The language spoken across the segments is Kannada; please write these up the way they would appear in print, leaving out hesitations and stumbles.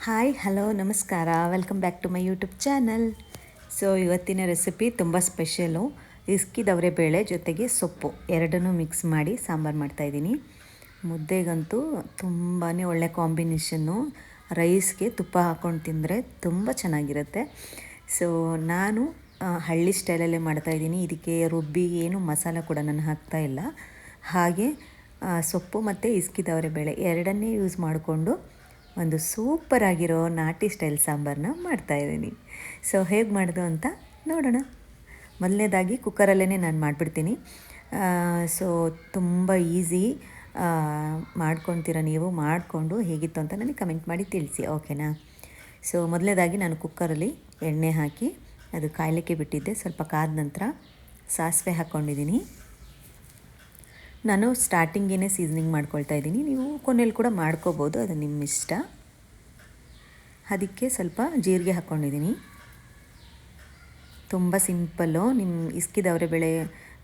ಹಾಯ್ ಹಲೋ ನಮಸ್ಕಾರ welcome back to my YouTube channel. So ಇವತ್ತಿನ ರೆಸಿಪಿ ತುಂಬ ಸ್ಪೆಷಲು. ಇಸ್ಕಿದವರೆ ಬೇಳೆ ಜೊತೆಗೆ ಸೊಪ್ಪು ಎರಡನ್ನೂ ಮಿಕ್ಸ್ ಮಾಡಿ ಸಾಂಬಾರು ಮಾಡ್ತಾಯಿದ್ದೀನಿ. ಮುದ್ದೆಗಂತೂ ತುಂಬಾ ಒಳ್ಳೆ ಕಾಂಬಿನೇಷನ್ನು. ರೈಸ್ಗೆ ತುಪ್ಪ ಹಾಕ್ಕೊಂಡು ತಿಂದರೆ ತುಂಬ ಚೆನ್ನಾಗಿರುತ್ತೆ. ಸೊ ನಾನು ಹಳ್ಳಿ ಸ್ಟೈಲಲ್ಲೇ ಮಾಡ್ತಾಯಿದ್ದೀನಿ. ಇದಕ್ಕೆ ರುಬ್ಬಿ ಏನು ಮಸಾಲ ಕೂಡ ನಾನು ಹಾಕ್ತಾಯಿಲ್ಲ. ಹಾಗೆ ಸೊಪ್ಪು ಮತ್ತು ಇಸ್ಕಿದವರೆ ಬೇಳೆ ಎರಡನ್ನೇ ಯೂಸ್ ಮಾಡಿಕೊಂಡು ಒಂದು ಸೂಪರಾಗಿರೋ ನಾಟಿ ಸ್ಟೈಲ್ ಸಾಂಬಾರನ್ನ ಮಾಡ್ತಾಯಿದ್ದೀನಿ. ಸೊ ಹೇಗೆ ಮಾಡೋದು ಅಂತ ನೋಡೋಣ. ಮೊದಲನೇದಾಗಿ ಕುಕ್ಕರಲ್ಲೇ ನಾನು ಮಾಡಿಬಿಡ್ತೀನಿ. ಸೊ ತುಂಬ ಈಸಿ. ಮಾಡ್ಕೊತೀರ ನೀವು, ಮಾಡಿಕೊಂಡು ಹೇಗಿತ್ತು ಅಂತ ನನಗೆ ಕಮೆಂಟ್ ಮಾಡಿ ತಿಳಿಸಿ, ಓಕೆನಾ? ಸೊ ಮೊದಲನೇದಾಗಿ ನಾನು ಕುಕ್ಕರಲ್ಲಿ ಎಣ್ಣೆ ಹಾಕಿ ಅದು ಕಾಯಲಿಕ್ಕೆ ಬಿಟ್ಟಿದ್ದೆ. ಸ್ವಲ್ಪ ಕಾದ ನಂತರ ಸಾಸಿವೆ ಹಾಕ್ಕೊಂಡಿದ್ದೀನಿ. ನಾನು ಸ್ಟಾರ್ಟಿಂಗೇ ಸೀಸನಿಂಗ್ ಮಾಡ್ಕೊಳ್ತಾ ಇದ್ದೀನಿ. ನೀವು ಕೊನೆಯಲ್ಲಿ ಕೂಡ ಮಾಡ್ಕೋಬೋದು, ಅದು ನಿಮ್ಮ ಇಷ್ಟ. ಅದಕ್ಕೆ ಸ್ವಲ್ಪ ಜೀರಿಗೆ ಹಾಕ್ಕೊಂಡಿದ್ದೀನಿ. ತುಂಬ ಸಿಂಪಲ್ಲು. ನಿಮ್ಮ ಇಸ್ಕಿದವರೆ ಬೇಳೆ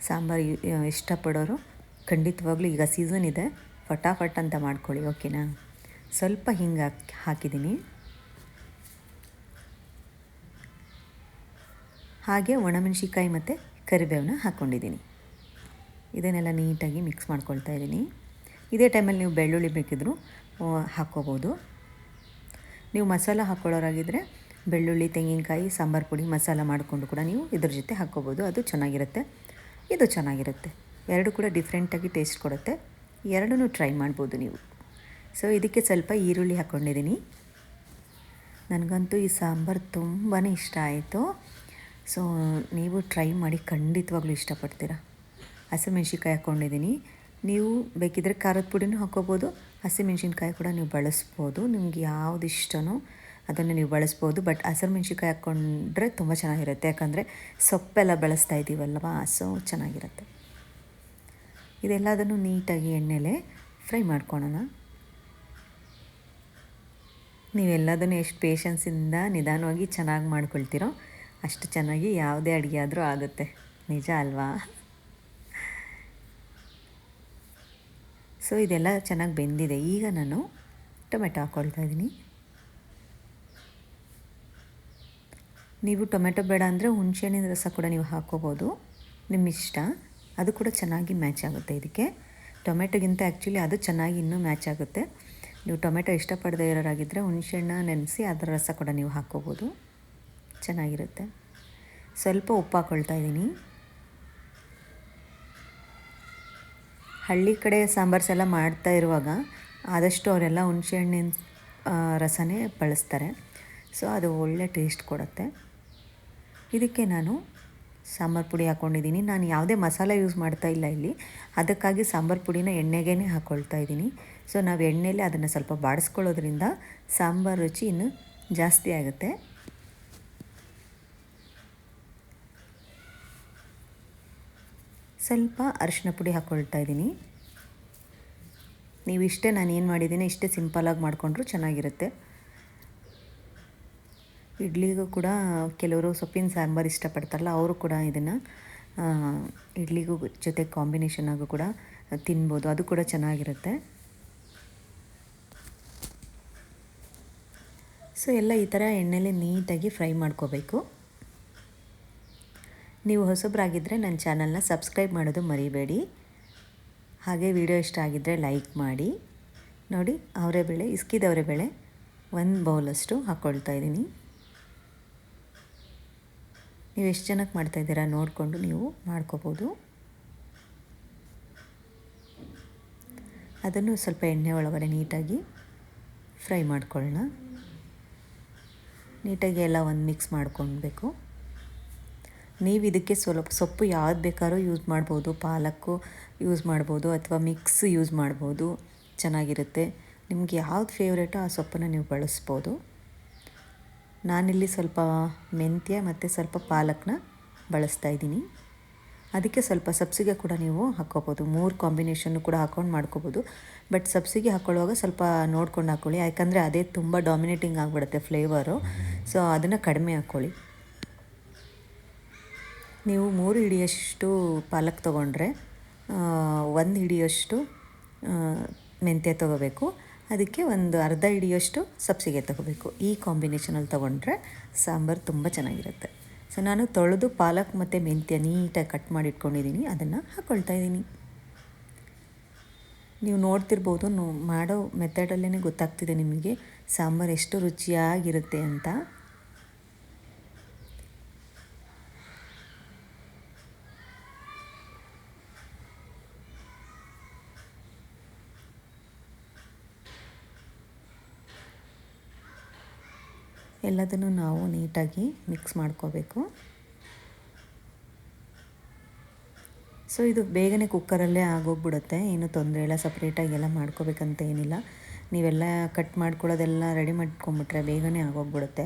ಸಾಂಬಾರು ಇಷ್ಟಪಡೋರು ಖಂಡಿತವಾಗ್ಲೂ ಈಗ ಸೀಸನ್ ಇದೆ, ಫಟಾಫಟ್ ಅಂತ ಮಾಡ್ಕೊಳ್ಳಿ, ಓಕೆನಾ? ಸ್ವಲ್ಪ ಹಿಂಗೆ ಹಾಕಿದ್ದೀನಿ. ಹಾಗೆ ಒಣಮೆಣಸಿಕಾಯಿ ಮತ್ತು ಕರಿಬೇವನ್ನ ಹಾಕ್ಕೊಂಡಿದ್ದೀನಿ. ಇದನ್ನೆಲ್ಲ ನೀಟಾಗಿ ಮಿಕ್ಸ್ ಮಾಡ್ಕೊಳ್ತಾ ಇದ್ದೀನಿ. ಇದೇ ಟೈಮಲ್ಲಿ ನೀವು ಬೆಳ್ಳುಳ್ಳಿ ಬೇಕಿದ್ದರೂ ಹಾಕ್ಕೋಬೋದು. ನೀವು ಮಸಾಲ ಹಾಕ್ಕೊಳ್ಳೋರಾಗಿದ್ದರೆ ಬೆಳ್ಳುಳ್ಳಿ, ತೆಂಗಿನಕಾಯಿ, ಸಾಂಬಾರು ಪುಡಿ ಮಸಾಲ ಮಾಡಿಕೊಂಡು ಕೂಡ ನೀವು ಇದ್ರ ಜೊತೆ ಹಾಕ್ಕೋಬೋದು. ಅದು ಚೆನ್ನಾಗಿರುತ್ತೆ, ಇದು ಚೆನ್ನಾಗಿರುತ್ತೆ. ಎರಡು ಕೂಡ ಡಿಫ್ರೆಂಟಾಗಿ ಟೇಸ್ಟ್ ಕೊಡುತ್ತೆ. ಎರಡನ್ನೂ ಟ್ರೈ ಮಾಡ್ಬೋದು ನೀವು. ಸೊ ಇದಕ್ಕೆ ಸ್ವಲ್ಪ ಈರುಳ್ಳಿ ಹಾಕ್ಕೊಂಡಿದ್ದೀನಿ. ನನಗಂತೂ ಈ ಸಾಂಬಾರು ತುಂಬಾ ಇಷ್ಟ ಆಯಿತು. ಸೊ ನೀವು ಟ್ರೈ ಮಾಡಿ, ಖಂಡಿತವಾಗ್ಲೂ ಇಷ್ಟಪಡ್ತೀರಾ. ಹಸಿಮೆಣ್ಸಿನ್ಕಾಯಿ ಹಾಕ್ಕೊಂಡಿದ್ದೀನಿ. ನೀವು ಬೇಕಿದ್ದರೆ ಖಾರದ ಪುಡಿನೂ ಹಾಕ್ಕೋಬೋದು, ಹಸಿಮೆಣ್ಸಿನ್ಕಾಯಿ ಕೂಡ ನೀವು ಬಳಸ್ಬೋದು. ನಿಮ್ಗೆ ಯಾವ್ದು ಇಷ್ಟನೋ ಅದನ್ನು ನೀವು ಬಳಸ್ಬೋದು. ಬಟ್ ಹಸಿಮೆಣ್ಸಿನ್ಕಾಯಿ ಹಾಕ್ಕೊಂಡ್ರೆ ತುಂಬ ಚೆನ್ನಾಗಿರುತ್ತೆ, ಯಾಕಂದರೆ ಸೊಪ್ಪೆಲ್ಲ ಬಳಸ್ತಾ ಇದ್ದೀವಲ್ವ, ಸೊ ಚೆನ್ನಾಗಿರುತ್ತೆ. ಇದೆಲ್ಲದನ್ನು ನೀಟಾಗಿ ಎಣ್ಣೆಲೆ ಫ್ರೈ ಮಾಡ್ಕೊಳ್ಳೋಣ. ನೀವೆಲ್ಲದನ್ನು ಎಷ್ಟು ಪೇಷನ್ಸಿಂದ ನಿಧಾನವಾಗಿ ಚೆನ್ನಾಗಿ ಮಾಡ್ಕೊಳ್ತೀರೋ ಅಷ್ಟು ಚೆನ್ನಾಗಿ ಯಾವುದೇ ಅಡುಗೆ ಆದರೂ ಆಗುತ್ತೆ, ನಿಜ ಅಲ್ವಾ? ಸೊ ಇದೆಲ್ಲ ಚೆನ್ನಾಗಿ ಬೆಂದಿದೆ. ಈಗ ನಾನು ಟೊಮೆಟೊ ಹಾಕ್ಕೊಳ್ತಾ ಇದ್ದೀನಿ. ನೀವು ಟೊಮೆಟೊ ಬೇಡ ಅಂದರೆ ಹುಣಸೆಹಣ್ಣಿನ ರಸ ಕೂಡ ನೀವು ಹಾಕ್ಕೋಬೋದು, ನಿಮ್ಮ ಇಷ್ಟ. ಅದು ಕೂಡ ಚೆನ್ನಾಗಿ ಮ್ಯಾಚ್ ಆಗುತ್ತೆ ಇದಕ್ಕೆ. ಟೊಮೆಟೊಗಿಂತ ಆ್ಯಕ್ಚುಲಿ ಅದು ಚೆನ್ನಾಗಿ ಇನ್ನೂ ಮ್ಯಾಚ್ ಆಗುತ್ತೆ. ನೀವು ಟೊಮೆಟೊ ಇಷ್ಟಪಡದೇ ಇರೋರಾಗಿದ್ದರೆ ಹುಣಸೆಹಣ್ಣ ನೆನೆಸಿ ಅದರ ರಸ ಕೂಡ ನೀವು ಹಾಕ್ಕೋಬೋದು, ಚೆನ್ನಾಗಿರುತ್ತೆ. ಸ್ವಲ್ಪ ಉಪ್ಪು ಹಾಕ್ಕೊಳ್ತಾ ಇದ್ದೀನಿ. ಹಳ್ಳಿ ಕಡೆ ಸಾಂಬಾರ್ಸೆಲ್ಲ ಮಾಡ್ತಾ ಇರುವಾಗ ಆದಷ್ಟು ಅವರೆಲ್ಲ ಹುಣಸೆಹಣ್ಣಿನ ರಸನೇ ಬಳಸ್ತಾರೆ. ಸೊ ಅದು ಒಳ್ಳೆ ಟೇಸ್ಟ್ ಕೊಡುತ್ತೆ. ಇದಕ್ಕೆ ನಾನು ಸಾಂಬಾರು ಪುಡಿ ಹಾಕ್ಕೊಂಡಿದ್ದೀನಿ. ನಾನು ಯಾವುದೇ ಮಸಾಲೆ ಯೂಸ್ ಮಾಡ್ತಾ ಇಲ್ಲ ಇಲ್ಲಿ, ಅದಕ್ಕಾಗಿ ಸಾಂಬಾರು ಪುಡಿನ ಎಣ್ಣೆಗೇ ಹಾಕ್ಕೊಳ್ತಾ ಇದ್ದೀನಿ. ಸೊ ನಾವು ಎಣ್ಣೆಯಲ್ಲಿ ಅದನ್ನು ಸ್ವಲ್ಪ ಬಾಡಿಸ್ಕೊಳ್ಳೋದ್ರಿಂದ ಸಾಂಬಾರು ರುಚಿ ಇನ್ನೂ ಜಾಸ್ತಿ ಆಗುತ್ತೆ. ಸ್ವಲ್ಪ ಅರಿಶಿನ ಪುಡಿ ಹಾಕ್ಕೊಳ್ತಾ ಇದ್ದೀನಿ. ನೀವು ಇಷ್ಟೇ, ನಾನು ಏನು ಮಾಡಿದ್ದೀನಿ ಇಷ್ಟೇ ಸಿಂಪಲಾಗಿ ಮಾಡಿಕೊಂಡ್ರೂ ಚೆನ್ನಾಗಿರುತ್ತೆ. ಇಡ್ಲಿಗೂ ಕೂಡ ಕೆಲವರು ಸೊಪ್ಪಿನ ಸಾಂಬಾರು ಇಷ್ಟಪಡ್ತಾರಲ್ಲ, ಅವರು ಕೂಡ ಇದನ್ನು ಇಡ್ಲಿಗೂ ಜೊತೆ ಕಾಂಬಿನೇಷನಾಗೂ ಕೂಡ ತಿನ್ಬೋದು, ಅದು ಕೂಡ ಚೆನ್ನಾಗಿರುತ್ತೆ. ಸೊ ಎಲ್ಲ ಈ ಥರ ಎಣ್ಣೆಲೆ ನೀಟಾಗಿ ಫ್ರೈ ಮಾಡ್ಕೋಬೇಕು. ನೀವು ಹೊಸಬರಾಗಿದ್ದರೆ ನನ್ನ ಚಾನಲ್ನ ಸಬ್ಸ್ಕ್ರೈಬ್ ಮಾಡೋದು ಮರಿಬೇಡಿ. ಹಾಗೆ ವಿಡಿಯೋ ಇಷ್ಟ ಆಗಿದ್ದರೆ ಲೈಕ್ ಮಾಡಿ. ನೋಡಿ, ಅವರೆಬೇಳೆ, ಇಸ್ಕಿದವರೆ ಬೇಳೆ 1 ಬೌಲಷ್ಟು ಹಾಕ್ಕೊಳ್ತಾ ಇದ್ದೀನಿ. ನೀವು ಎಷ್ಟು ಜನಕ್ಕೆ ಮಾಡ್ತಾಯಿದ್ದೀರಾ ನೋಡಿಕೊಂಡು ನೀವು ಮಾಡ್ಕೋಬೋದು. ಅದನ್ನು ಸ್ವಲ್ಪ ಎಣ್ಣೆ ಒಳಗಡೆ ನೀಟಾಗಿ ಫ್ರೈ ಮಾಡ್ಕೊಳ್ಳೋಣ. ನೀಟಾಗಿ ಎಲ್ಲ ಒಂದು ಮಿಕ್ಸ್ ಮಾಡ್ಕೊಳ್ಬೇಕು. ನೀವು ಇದಕ್ಕೆ ಸೊಪ್ಪು ಯಾವ್ದು ಬೇಕಾದ್ರೂ ಯೂಸ್ ಮಾಡ್ಬೋದು. ಪಾಲಕ್ಕು ಯೂಸ್ ಮಾಡ್ಬೋದು ಅಥವಾ ಮಿಕ್ಸ್ ಯೂಸ್ ಮಾಡ್ಬೋದು, ಚೆನ್ನಾಗಿರುತ್ತೆ. ನಿಮ್ಗೆ ಯಾವ್ದು ಫೇವ್ರೇಟೋ ಆ ಸೊಪ್ಪನ್ನು ನೀವು ಬಳಸ್ಬೋದು. ನಾನಿಲ್ಲಿ ಸ್ವಲ್ಪ ಮೆಂತ್ಯ ಮತ್ತು ಸ್ವಲ್ಪ ಪಾಲಕ್ನ ಬಳಸ್ತಾ ಇದ್ದೀನಿ. ಅದಕ್ಕೆ ಸ್ವಲ್ಪ ಸಬ್ಸಿಗೆ ಕೂಡ ನೀವು ಹಾಕ್ಕೋಬೋದು. 3 ಕಾಂಬಿನೇಷನ್ನು ಕೂಡ ಹಾಕ್ಕೊಂಡು ಮಾಡ್ಕೋಬೋದು. ಬಟ್ ಸಬ್ಸಿಗೆ ಹಾಕ್ಕೊಳ್ಳುವಾಗ ಸ್ವಲ್ಪ ನೋಡ್ಕೊಂಡು ಹಾಕ್ಕೊಳ್ಳಿ, ಯಾಕಂದರೆ ಅದೇ ತುಂಬ ಡಾಮಿನೇಟಿಂಗ್ ಆಗಿಬಿಡುತ್ತೆ ಫ್ಲೇವರು. ಸೊ ಅದನ್ನು ಕಡಿಮೆ ಹಾಕ್ಕೊಳ್ಳಿ. ನೀವು 3 ಹಿಡಿಯಷ್ಟು ಪಾಲಕ್ ತೊಗೊಂಡ್ರೆ 1 ಹಿಡಿಯಷ್ಟು ಮೆಂತ್ಯ ತೊಗೋಬೇಕು. ಅದಕ್ಕೆ ಒಂದು ಅರ್ಧ ಹಿಡಿಯೋಷ್ಟು ಸಬ್ಸಿಗೆ ತೊಗೋಬೇಕು. ಈ ಕಾಂಬಿನೇಷನಲ್ಲಿ ತೊಗೊಂಡ್ರೆ ಸಾಂಬಾರು ತುಂಬ ಚೆನ್ನಾಗಿರುತ್ತೆ. ಸೊ ನಾನು ತೊಳೆದು ಪಾಲಕ್ ಮತ್ತು ಮೆಂತ್ಯ ನೀಟಾಗಿ ಕಟ್ ಮಾಡಿ ಇಟ್ಕೊಂಡಿದ್ದೀನಿ, ಅದನ್ನು ಹಾಕ್ಕೊಳ್ತಾ ಇದ್ದೀನಿ. ನೀವು ನೋಡ್ತಿರ್ಬೋದು, ಮಾಡೋ ಮೆಥಡಲ್ಲೇ ಗೊತ್ತಾಗ್ತಿದೆ ನಿಮಗೆ ಸಾಂಬಾರು ಎಷ್ಟು ರುಚಿಯಾಗಿರುತ್ತೆ ಅಂತ. ಎಲ್ಲದನ್ನು ನಾವು ನೀಟಾಗಿ ಮಿಕ್ಸ್ ಮಾಡ್ಕೋಬೇಕು. ಸೊ ಇದು ಬೇಗನೆ ಕುಕ್ಕರಲ್ಲೇ ಆಗೋಗ್ಬಿಡುತ್ತೆ, ಏನು ತೊಂದರೆ ಇಲ್ಲ. ಸಪ್ರೇಟಾಗಿ ಎಲ್ಲ ಮಾಡ್ಕೋಬೇಕಂತ ಏನಿಲ್ಲ. ನೀವೆಲ್ಲ ಕಟ್ ಮಾಡ್ಕೊಳ್ಳೋದೆಲ್ಲ ರೆಡಿ ಮಾಡ್ಕೊಂಬಿಟ್ರೆ ಬೇಗನೆ ಆಗೋಗ್ಬಿಡುತ್ತೆ.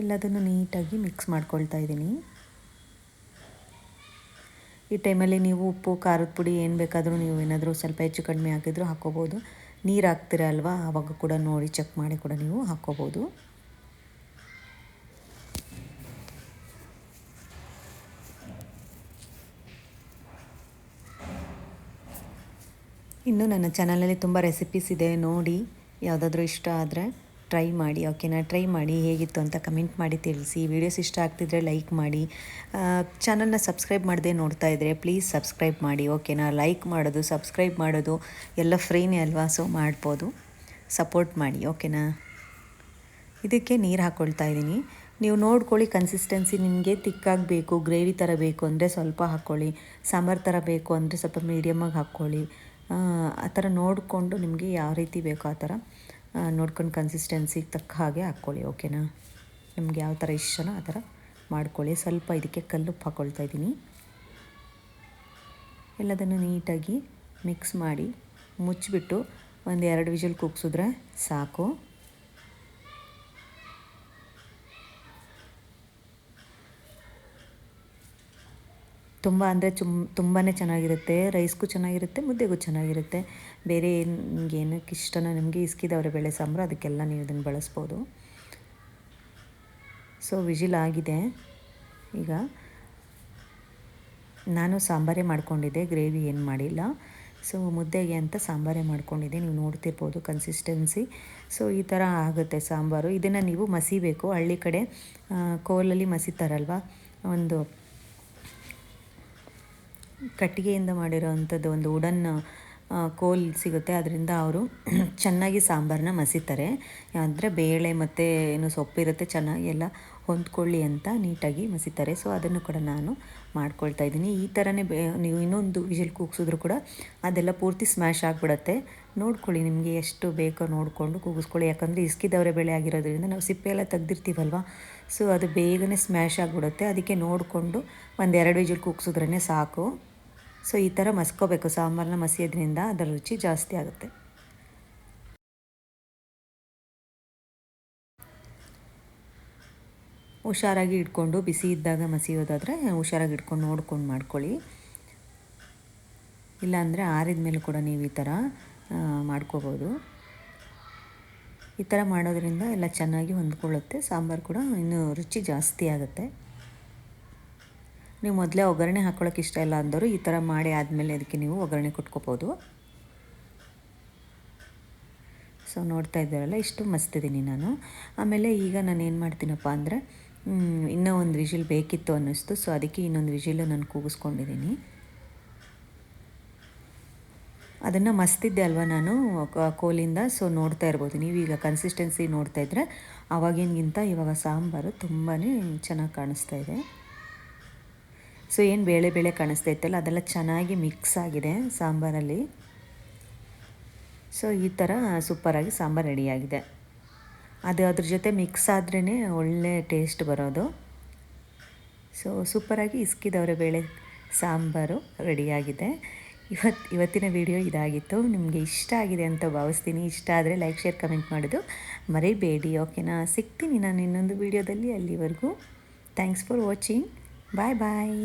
ಎಲ್ಲದನ್ನು ನೀಟಾಗಿ ಮಿಕ್ಸ್ ಮಾಡ್ಕೊಳ್ತಾ ಇದ್ದೀನಿ. ಈ ಟೈಮಲ್ಲಿ ನೀವು ಉಪ್ಪು, ಖಾರದ ಪುಡಿ ಏನು ಬೇಕಾದರೂ ನೀವು ಏನಾದರೂ ಸ್ವಲ್ಪ ಹೆಚ್ಚು ಕಡಿಮೆ ಹಾಕಿದರೂ ಹಾಕ್ಕೋಬೋದು. ನೀರು ಹಾಕ್ತೀರ ಅಲ್ವಾ, ಆವಾಗ ಕೂಡ ನೋಡಿ ಚೆಕ್ ಮಾಡಿ ಕೂಡ ನೀವು ಹಾಕ್ಕೋಬೋದು. ಇನ್ನು ನನ್ನ ಚಾನಲಲ್ಲಿ ತುಂಬ ರೆಸಿಪೀಸ್ ಇದೆ, ನೋಡಿ ಯಾವುದಾದ್ರೂ ಇಷ್ಟ ಆದರೆ ಟ್ರೈ ಮಾಡಿ. ಓಕೆನಾ? ಟ್ರೈ ಮಾಡಿ ಹೇಗಿತ್ತು ಅಂತ ಕಮೆಂಟ್ ಮಾಡಿ ತಿಳಿಸಿ. ವೀಡಿಯೋಸ್ ಇಷ್ಟ ಆಗ್ತಿದ್ರೆ ಲೈಕ್ ಮಾಡಿ. ಚಾನಲ್ನ ಸಬ್ಸ್ಕ್ರೈಬ್ ಮಾಡದೆ ನೋಡ್ತಾ ಇದ್ದರೆ ಪ್ಲೀಸ್ ಸಬ್ಸ್ಕ್ರೈಬ್ ಮಾಡಿ. ಓಕೆನಾ? ಲೈಕ್ ಮಾಡೋದು, ಸಬ್ಸ್ಕ್ರೈಬ್ ಮಾಡೋದು ಎಲ್ಲ ಫ್ರೀನೇ ಅಲ್ವಾ, ಸೊ ಮಾಡ್ಬೋದು. ಸಪೋರ್ಟ್ ಮಾಡಿ. ಓಕೆನಾ? ಇದಕ್ಕೆ ನೀರು ಹಾಕ್ಕೊಳ್ತಾ ಇದ್ದೀನಿ. ನೀವು ನೋಡ್ಕೊಳ್ಳಿ ಕನ್ಸಿಸ್ಟೆನ್ಸಿ. ನಿಮಗೆ ತಿಕ್ಕಾಗಬೇಕು, ಗ್ರೇವಿ ಥರ ಬೇಕು ಅಂದರೆ ಸ್ವಲ್ಪ ಹಾಕ್ಕೊಳ್ಳಿ. ಸಾಂಬಾರು ಥರ ಬೇಕು ಅಂದರೆ ಸ್ವಲ್ಪ ಮೀಡಿಯಮ್ಮಾಗಿ ಹಾಕ್ಕೊಳ್ಳಿ. ಆ ಥರ ನೋಡಿಕೊಂಡು ನಿಮಗೆ ಯಾವ ರೀತಿ ಬೇಕೋ ಆ ಥರ ನೋಡ್ಕೊಂಡು ಕನ್ಸಿಸ್ಟೆನ್ಸಿಗೆ ತಕ್ಕ ಹಾಗೆ ಹಾಕ್ಕೊಳ್ಳಿ. ಓಕೆನಾ? ನಿಮ್ಗೆ ಯಾವ ಥರ ಇಷ್ಟನೋ ಆ ಥರ ಮಾಡ್ಕೊಳ್ಳಿ. ಸ್ವಲ್ಪ ಇದಕ್ಕೆ ಕಲ್ಲುಪ್ಪು ಹಾಕ್ಕೊಳ್ತಾ ಇದ್ದೀನಿ. ಎಲ್ಲದನ್ನು ನೀಟಾಗಿ ಮಿಕ್ಸ್ ಮಾಡಿ ಮುಚ್ಚಿಬಿಟ್ಟು ಒಂದು 2 ವಿಷಲ್ ಕೂಗಿಸಿದ್ರೆ ಸಾಕು. ತುಂಬ ಅಂದರೆ ತುಂಬಾ ಚೆನ್ನಾಗಿರುತ್ತೆ. ರೈಸ್ಗೂ ಚೆನ್ನಾಗಿರುತ್ತೆ, ಮುದ್ದೆಗೂ ಚೆನ್ನಾಗಿರುತ್ತೆ. ಬೇರೆ ಏನಕ್ಕೆ ಇಷ್ಟನೋ ನಿಮಗೆ ಇಸ್ಕಿದವರೆ ಬೇಳೆ ಸಾಂಬಾರು, ಅದಕ್ಕೆಲ್ಲ ನೀವು ಇದನ್ನು ಬಳಸ್ಬೋದು. ಸೊ ವಿಜಿಲ್ ಆಗಿದೆ. ಈಗ ನಾನು ಸಾಂಬಾರೇ ಮಾಡ್ಕೊಂಡಿದ್ದೆ, ಗ್ರೇವಿ ಏನು ಮಾಡಿಲ್ಲ. ಸೊ ಮುದ್ದೆಗೆ ಅಂತ ಸಾಂಬಾರೇ ಮಾಡ್ಕೊಂಡಿದ್ದೆ. ನೀವು ನೋಡ್ತಿರ್ಬೋದು ಕನ್ಸಿಸ್ಟೆನ್ಸಿ. ಸೊ ಈ ಥರ ಆಗುತ್ತೆ ಸಾಂಬಾರು. ಇದನ್ನು ನೀವು ಮಸಿಬೇಕು. ಹಳ್ಳಿ ಕಡೆ ಕೋಲಲ್ಲಿ ಮಸಿತಾರಲ್ವ, ಒಂದು ಕಟ್ಟಿಗೆಯಿಂದ ಮಾಡಿರೋ ಅಂಥದ್ದು ಒಂದು ವುಡನ್ ಕೋಲ್ ಸಿಗುತ್ತೆ, ಅದರಿಂದ ಅವರು ಚೆನ್ನಾಗಿ ಸಾಂಬಾರನ್ನ ಮಸಿತಾರೆ. ಅಂದರೆ ಬೇಳೆ ಮತ್ತು ಏನು ಸೊಪ್ಪಿರುತ್ತೆ ಚೆನ್ನಾಗಿ ಎಲ್ಲ ಹೊಂದ್ಕೊಳ್ಳಿ ಅಂತ ನೀಟಾಗಿ ಮಸಿತಾರೆ. ಸೊ ಅದನ್ನು ಕೂಡ ನಾನು ಮಾಡ್ಕೊಳ್ತಾ ಇದ್ದೀನಿ. ಈ ಥರನೇ ನೀವು ಇನ್ನೊಂದು ವಿಷಲ್ ಕೂಗಿಸಿದ್ರು ಕೂಡ ಅದೆಲ್ಲ ಪೂರ್ತಿ ಸ್ಮ್ಯಾಶ್ ಆಗಿಬಿಡತ್ತೆ. ನೋಡ್ಕೊಳ್ಳಿ, ನಿಮಗೆ ಎಷ್ಟು ಬೇಕೋ ನೋಡಿಕೊಂಡು ಕೂಗಿಸ್ಕೊಳ್ಳಿ. ಯಾಕಂದರೆ ಇಸ್ಕಿದವರೆ ಬೇಳೆ ಆಗಿರೋದ್ರಿಂದ ನಾವು ಸಿಪ್ಪೆ ಎಲ್ಲ ತೆಗ್ದಿರ್ತೀವಲ್ವ, ಸೊ ಅದು ಬೇಗನೆ ಸ್ಮ್ಯಾಶ್ ಆಗಿಬಿಡುತ್ತೆ. ಅದಕ್ಕೆ ನೋಡಿಕೊಂಡು ಒಂದು 2 ವಿಷಲ್ ಕೂಗಿಸಿದ್ರೇ ಸಾಕು. ಸೊ ಈ ಥರ ಮಸ್ಕೋಬೇಕು. ಸಾಂಬಾರನ್ನ ಮಸಿಯೋದ್ರಿಂದ ಅದರ ರುಚಿ ಜಾಸ್ತಿ ಆಗುತ್ತೆ. ಹುಷಾರಾಗಿ ಇಟ್ಕೊಂಡು, ಬಿಸಿ ಇದ್ದಾಗ ಮಸಿಯೋದಾದರೆ ಹುಷಾರಾಗಿ ಇಟ್ಕೊಂಡು ನೋಡ್ಕೊಂಡು ಮಾಡ್ಕೊಳ್ಳಿ. ಇಲ್ಲಾಂದರೆ ಆರಿದ ಮೇಲೆ ಕೂಡ ನೀವು ಈ ಥರ ಮಾಡ್ಕೋಬೋದು. ಈ ಥರ ಮಾಡೋದ್ರಿಂದ ಎಲ್ಲ ಚೆನ್ನಾಗಿ ಹೊಂದ್ಕೊಳ್ಳುತ್ತೆ. ಸಾಂಬಾರು ಕೂಡ ಇನ್ನೂ ರುಚಿ ಜಾಸ್ತಿ ಆಗುತ್ತೆ. ನೀವು ಮೊದಲೇ ಒಗ್ಗರಣೆ ಹಾಕ್ಕೊಳ್ಳೋಕೆ ಇಷ್ಟ ಇಲ್ಲ ಅಂದವರು ಈ ಥರ ಮಾಡಿ ಆದಮೇಲೆ ಅದಕ್ಕೆ ನೀವು ಒಗ್ಗರಣೆ ಕೊಟ್ಕೋಬೋದು. ಸೊ ನೋಡ್ತಾ ಇದ್ದಾರಲ್ಲ, ಇಷ್ಟು ಮಸ್ತಿದ್ದೀನಿ ನಾನು. ಆಮೇಲೆ ಈಗ ನಾನು ಏನು ಮಾಡ್ತೀನಪ್ಪ ಅಂದರೆ, ಇನ್ನೂ ಒಂದು ವಿಷಿಲ್ ಬೇಕಿತ್ತು ಅನ್ನಿಸ್ತು. ಸೊ ಅದಕ್ಕೆ ಇನ್ನೊಂದು ವಿಷಿಲ್ ನಾನು ಕೂಗಿಸ್ಕೊಂಡಿದ್ದೀನಿ. ಅದನ್ನು ಮಸ್ತಿದ್ದೆ ಅಲ್ವಾ ನಾನು ಕೋಲಿಂದ. ಸೊ ನೋಡ್ತಾ ಇರ್ಬೋದು ನೀವೀಗ ಕನ್ಸಿಸ್ಟೆನ್ಸಿ ನೋಡ್ತಾ ಇದ್ದರೆ ಆವಾಗಿನಗಿಂತ ಇವಾಗ ಸಾಂಬಾರು ತುಂಬಾ ಚೆನ್ನಾಗಿ ಕಾಣಿಸ್ತಾ ಇದೆ. ಸೊ ಏನು ಬೇಳೆ ಕಾಣಿಸ್ತಾ ಇತ್ತಲ್ಲ, ಅದೆಲ್ಲ ಚೆನ್ನಾಗಿ ಮಿಕ್ಸ್ ಆಗಿದೆ ಸಾಂಬಾರಲ್ಲಿ. ಸೊ ಈ ಥರ ಸೂಪರಾಗಿ ಸಾಂಬಾರು ರೆಡಿಯಾಗಿದೆ. ಅದು ಅದ್ರ ಜೊತೆ ಮಿಕ್ಸ್ ಆದ್ರೇ ಒಳ್ಳೆ ಟೇಸ್ಟ್ ಬರೋದು. ಸೊ ಸೂಪರಾಗಿ ಇಸ್ಕಿದವರೆ ಬೇಳೆ ಸಾಂಬಾರು ರೆಡಿಯಾಗಿದೆ. ಇವತ್ತಿನ ವಿಡಿಯೋ ಇದಾಗಿತ್ತು. ನಿಮಗೆ ಇಷ್ಟ ಆಗಿದೆ ಅಂತ ಭಾವಿಸ್ತೀನಿ. ಇಷ್ಟ ಆದರೆ ಲೈಕ್, ಶೇರ್, ಕಮೆಂಟ್ ಮಾಡೋದು ಮರಿಬೇಡಿ. ಓಕೆನಾ? ಸಿಗ್ತೀನಿ ನಾನು ಇನ್ನೊಂದು ವಿಡಿಯೋದಲ್ಲಿ. ಅಲ್ಲಿವರೆಗೂ thanks for watching. Bye bye.